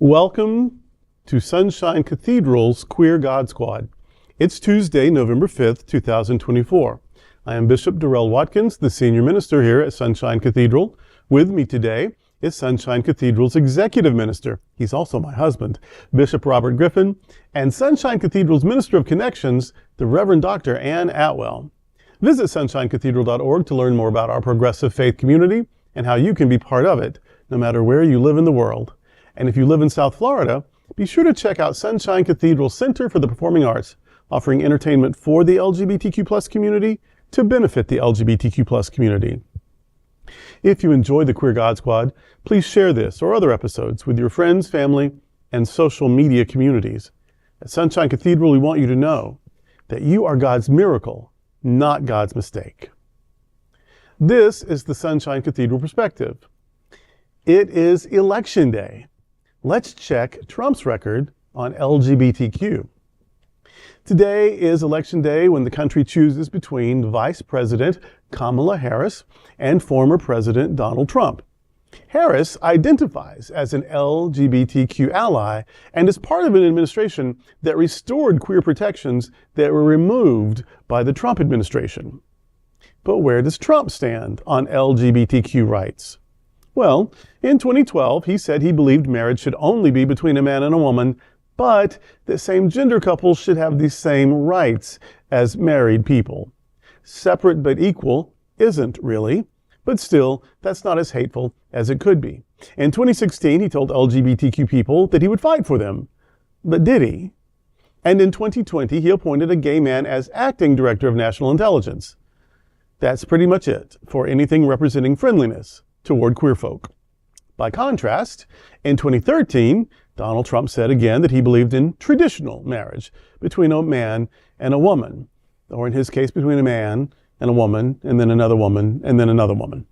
Welcome to Sunshine Cathedral's Queer God Squad. It's Tuesday, November 5th, 2024. I am Bishop Darrell Watkins, the senior minister here at Sunshine Cathedral. With me today is Sunshine Cathedral's executive minister. He's also my husband, Bishop Robert Griffin, and Sunshine Cathedral's Minister of Connections, the Reverend Dr. Ann Atwell. Visit sunshinecathedral.org to learn more about our progressive faith community and how you can be part of it, no matter where you live in the world. And if you live in South Florida, be sure to check out Sunshine Cathedral Center for the Performing Arts, offering entertainment for the LGBTQ+ community to benefit the LGBTQ+ community. If you enjoy the Queer God Squad, please share this or other episodes with your friends, family, and social media communities. At Sunshine Cathedral, we want you to know that you are God's miracle, not God's mistake. This is the Sunshine Cathedral perspective. It is Election Day. Let's check Trump's record on LGBTQ. Today is Election Day when the country chooses between Vice-President Kamala Harris and former President Donald Trump. Harris identifies as an LGBTQ ally and is part of an administration that restored queer protections that were removed by the Trump administration. But where does Trump stand on LGBTQ rights? Well, in 2012, he said he believed marriage should only be between a man and a woman, but that same-gender couples should have the same rights as married people. Separate but equal isn't really, but still, that's not as hateful as it could be. In 2016, he told LGBTQ people that he would fight for them. But did he? And in 2020, he appointed a gay man as acting director of national intelligence. That's pretty much it for anything representing friendliness toward queer folk. By contrast, in 2013, Donald Trump said again that he believed in traditional marriage between a man and a woman, or in his case, between a man and a woman, and then another woman, and then another woman.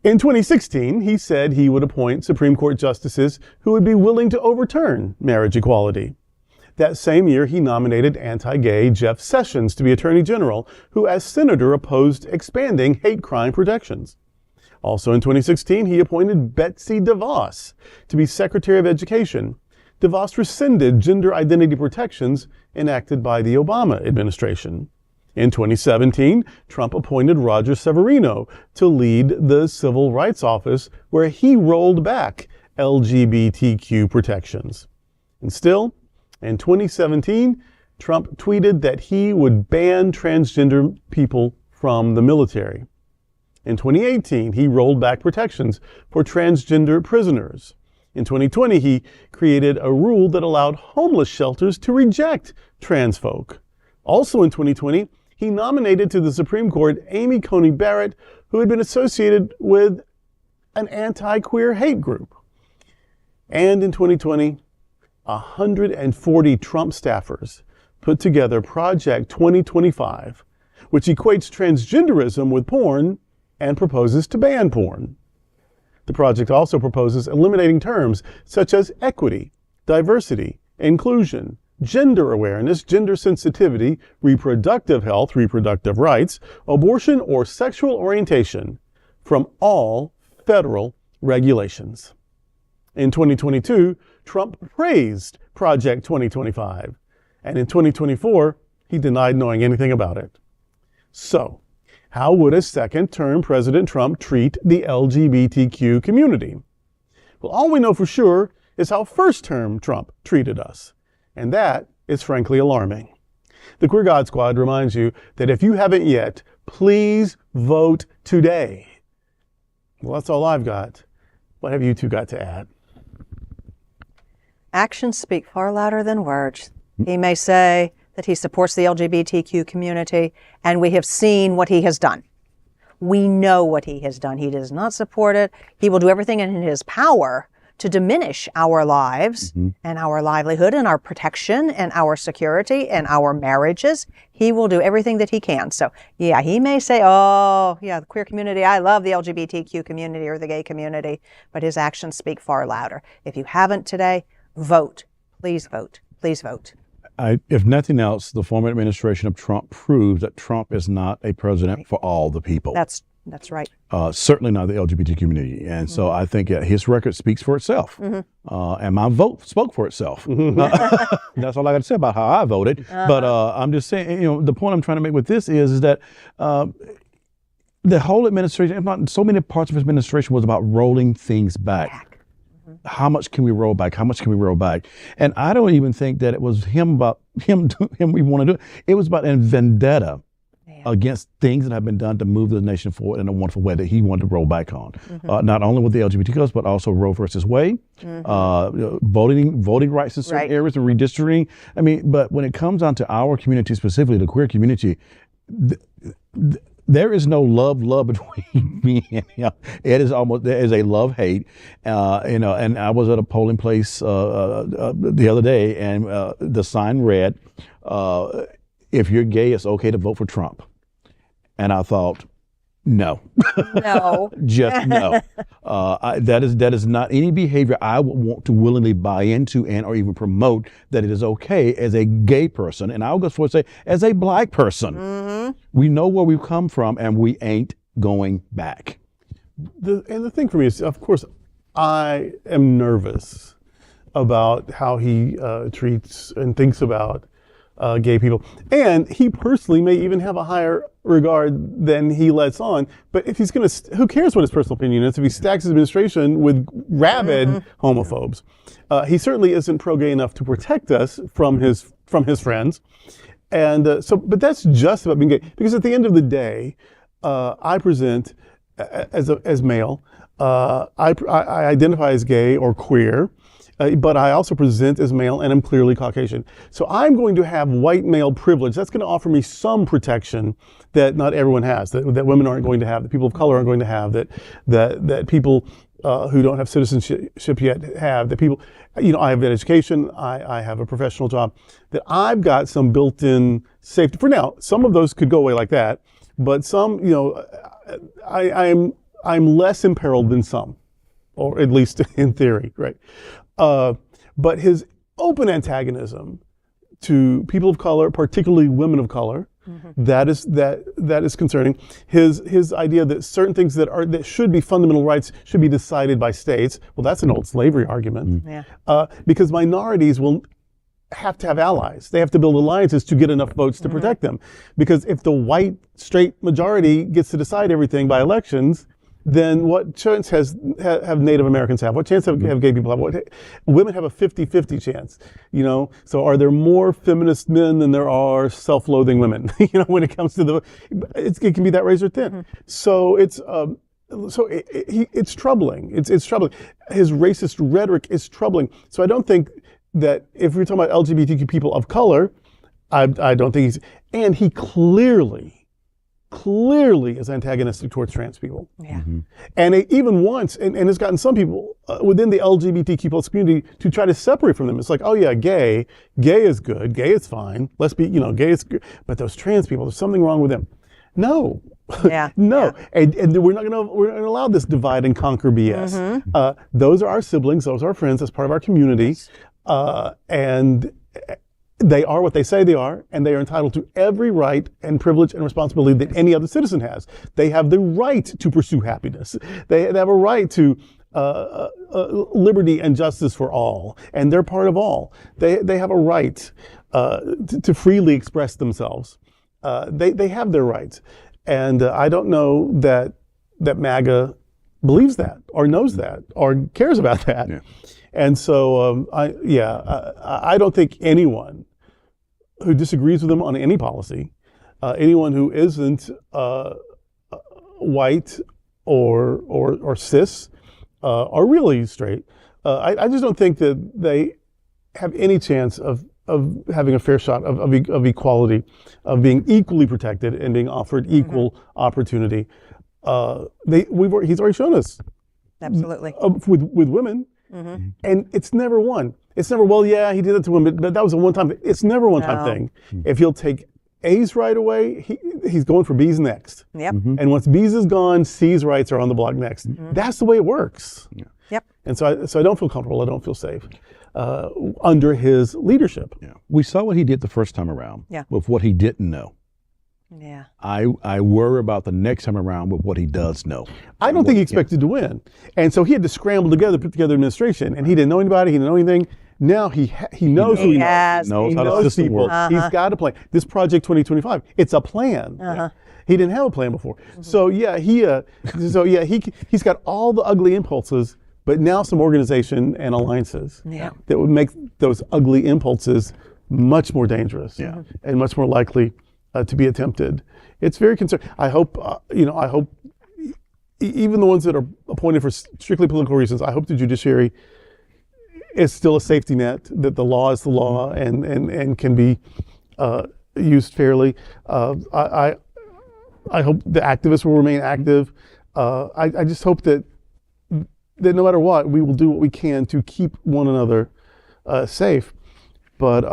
In 2016, he said he would appoint Supreme Court justices who would be willing to overturn marriage equality. That same year, he nominated anti-gay Jeff Sessions to be Attorney General, who as senator opposed expanding hate crime protections. Also in 2016, he appointed Betsy DeVoss to be Secretary of Education. DeVoss rescinded gender identity protections enacted by the Obama administration. In 2017, Trump appointed Roger Severino to lead the Civil Rights Office, where he rolled back LGBTQ protections. And still, in 2017, Trump tweeted that he would ban transgender people from the military. In 2018, he rolled back protections for transgender prisoners. In 2020, he created a rule that allowed homeless shelters to reject trans folk. Also in 2020, he nominated to the Supreme Court Amy Coney Barrett, who had been associated with an anti-queer hate group. And in 2020, 140 Trump staffers put together Project 2025, which equates transgenderism with porn and proposes to ban porn. The project also proposes eliminating terms such as equity, diversity, inclusion, gender awareness, gender sensitivity, reproductive health, reproductive rights, abortion, or sexual orientation from all federal regulations. In 2022, Trump praised Project 2025, and in 2024, he denied knowing anything about it. So, how would a second-term President Trump treat the LGBTQ community? Well, all we know for sure is how first-term Trump treated us, and that is frankly alarming. The Queer God Squad reminds you that if you haven't yet, please vote today. Well, that's all I've got. What have you two got to add? Actions speak far louder than words. He may say that he supports the LGBTQ community, and we have seen what he has done. We know what he has done. He does not support it. He will do everything in his power to diminish our lives and our livelihood and our protection and our security and our marriages. He will do everything that he can. So, yeah, he may say, oh, yeah, the queer community, I love the LGBTQ community or the gay community, but his actions speak far louder. If you haven't today, vote. Please vote. Please vote. If nothing else, the former administration of Trump proves that Trump is not a president for all the people. That's That's right. Certainly not the LGBT community. And so I think his record speaks for itself. And my vote spoke for itself. That's all I got to say about how I voted. But I'm just saying, the point I'm trying to make with this is that the whole administration, if not so many parts of his administration, was about rolling things back. How much can we roll back? How much can we roll back? And I don't even think that it was him we want to do it. It was about a vendetta against things that have been done to move the nation forward in a wonderful way that he wanted to roll back on. Not only with the LGBTQs, but also Roe versus Wade, voting rights in certain areas and redistricting. I mean, but when it comes down to our community, specifically the queer community, there is no love between me and him. There is a love-hate, and I was at a polling place the other day, and the sign read, if you're gay, it's okay to vote for Trump. And I thought, no. No. Just no. That is not any behavior I would want to willingly buy into and or even promote, that it is okay as a gay person, and I'll go forward and say, as a black person. We know where we've come from, and we ain't going back. The thing for me is, of course, I am nervous about how he treats and thinks about gay people. And he personally may even have a higher regard than he lets on. But if he's going to, who cares what his personal opinion is if he stacks his administration with rabid homophobes? He certainly isn't pro-gay enough to protect us from his friends. And but that's just about being gay. Because at the end of the day, I present as male. I identify as gay or queer. But I also present as male and I'm clearly Caucasian. So I'm going to have white male privilege. That's going to offer me some protection that not everyone has, that women aren't going to have, that people of color aren't going to have, that people who don't have citizenship yet have, that people, I have an education, I have a professional job, that I've got some built-in safety. For now, some of those could go away like that, but some, I'm less imperiled than some, or at least in theory, right? But his open antagonism to people of color, particularly women of color, that is concerning. His idea that certain things that should be fundamental rights should be decided by states. Well, that's an old slavery argument. Because minorities will have to have allies. They have to build alliances to get enough votes to protect them. Because if the white straight majority gets to decide everything by elections, then what chance have Native Americans have? What chance have gay people have? Women have a 50-50 chance, So are there more feminist men than there are self-loathing women? When it comes to it can be that razor thin. So it's troubling. It's troubling. His racist rhetoric is troubling. So I don't think that if we're talking about LGBTQ people of color, I don't think and he clearly is antagonistic towards trans people. And it even wants, and has gotten some people within the LGBTQ plus community to try to separate from them. It's like, oh yeah, gay is good, gay is fine, let's be, gay is good, but those trans people, there's something wrong with them. No. No. And we're not gonna allow this divide and conquer BS. Those are our siblings, those are our friends, that's part of our community. And they are what they say they are, and they are entitled to every right and privilege and responsibility that any other citizen has. They have the right to pursue happiness. They have a right to liberty and justice for all, and they're part of all. They have a right to freely express themselves. They have their rights, and I don't know that MAGA believes that or knows that or cares about that. And so I don't think anyone who disagrees with them on any policy, anyone who isn't white or cis or really straight, I just don't think that they have any chance of having a fair shot of equality, of being equally protected and being offered equal opportunity. He's already shown us. Absolutely. With women. And it's never one. It's never, well, yeah, he did it to women, but that was a one-time thing. It's never a one-time thing. If he'll take A's right away, he's going for B's next. And once B's is gone, C's rights are on the block next. That's the way it works. And so I don't feel comfortable. I don't feel safe under his leadership. We saw what he did the first time around with what he didn't know. Yeah. I worry about the next time around with what he does know. I don't think he expected to win. And so he had to scramble together, put together administration. And he didn't know anybody, he didn't know anything. Now he knows who he knows. Knows He how the knows system people. works. He's got a plan. This Project 2025, it's a plan. He didn't have a plan before. So yeah, he's got all the ugly impulses, but now some organization and alliances that would make those ugly impulses much more dangerous and much more likely to be attempted. It's very concerning. I hope, even the ones that are appointed for strictly political reasons, I hope the judiciary is still a safety net, that the law is the law and can be used fairly. I hope the activists will remain active. I just hope that no matter what, we will do what we can to keep one another safe. But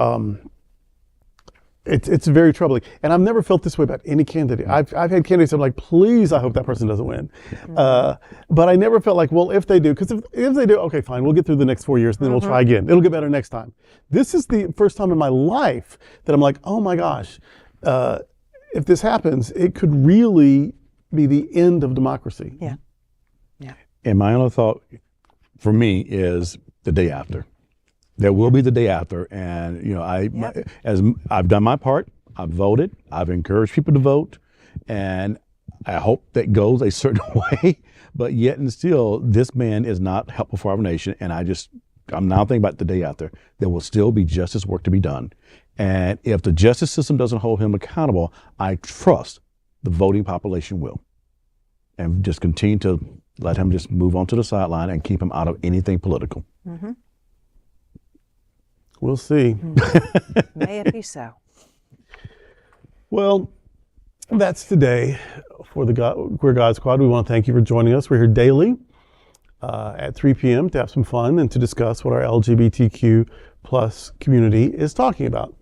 it's very troubling. And I've never felt this way about any candidate. I've had candidates that I'm like, please, I hope that person doesn't win. But I never felt like, well, if they do, because if they do, okay, fine, we'll get through the next 4 years, and then we'll try again. It'll get better next time. This is the first time in my life that I'm like, oh my gosh, if this happens, it could really be the end of democracy. Yeah. And my only thought for me is the day after. There will be the day after, and as I've done my part, I've voted, I've encouraged people to vote, and I hope that goes a certain way. But yet and still, this man is not helpful for our nation, and I'm now thinking about the day after. There will still be justice work to be done, and if the justice system doesn't hold him accountable, I trust the voting population will, and just continue to let him just move on to the sideline and keep him out of anything political. We'll see. May it be so. Well, that's today for the Queer God Squad. We want to thank you for joining us. We're here daily at 3 p.m. to have some fun and to discuss what our LGBTQ plus community is talking about.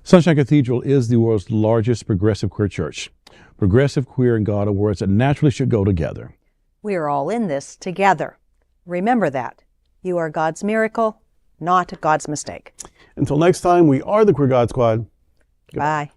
Sunshine Cathedral is the world's largest progressive queer church. Progressive, queer, and God are words that naturally should go together. We are all in this together. Remember that. You are God's miracle, not God's mistake. Until next time, we are the Queer God Squad. Bye.